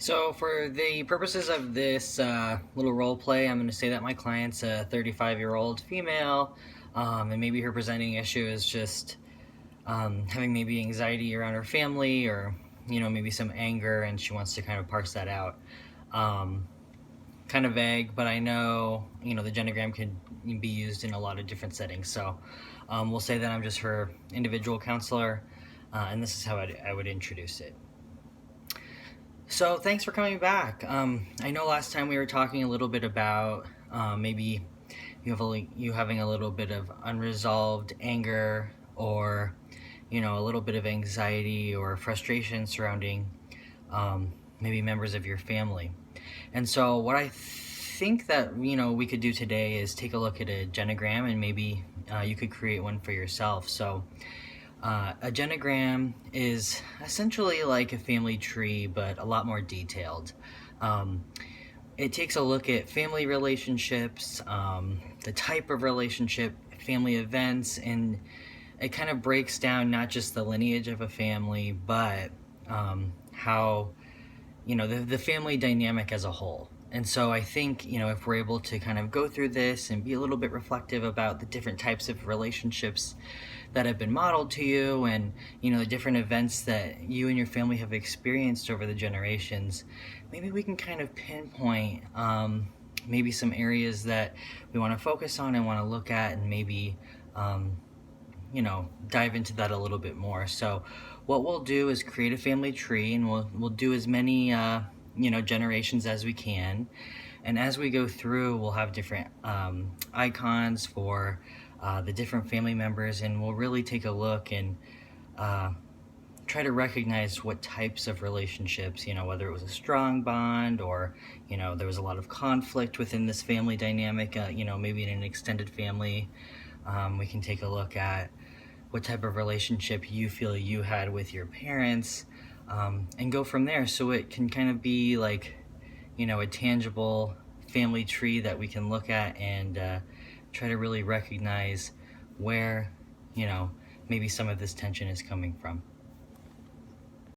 So for the purposes of this little role play, I'm going to say that my client's a 35-year-old female, and maybe her presenting issue is just having maybe anxiety around her family, or maybe some anger, and she wants to kind of parse that out. Kind of vague, but I know the genogram can be used in a lot of different settings. So we'll say that I'm just her individual counselor, and this is how I would introduce it. So thanks for coming back. I know last time we were talking a little bit about maybe you having a little bit of unresolved anger, or a little bit of anxiety or frustration surrounding maybe members of your family. And so what I think that we could do today is take a look at a genogram, and maybe you could create one for yourself. So a genogram is essentially like a family tree, but a lot more detailed. It takes a look at family relationships, the type of relationship, family events, and it kind of breaks down not just the lineage of a family, but how, the family dynamic as a whole. And so I think, if we're able to kind of go through this and be a little bit reflective about the different types of relationships that have been modeled to you, and, the different events that you and your family have experienced over the generations, maybe we can kind of pinpoint maybe some areas that we want to focus on and want to look at, and maybe, dive into that a little bit more. So what we'll do is create a family tree, and we'll do as many generations as we can, and as we go through, we'll have different icons for the different family members, and we'll really take a look and try to recognize what types of relationships, whether it was a strong bond, or there was a lot of conflict within this family dynamic, maybe in an extended family. We can take a look at what type of relationship you feel you had with your parents, and go from there. So it can kind of be like, a tangible family tree that we can look at and try to really recognize where, maybe some of this tension is coming from.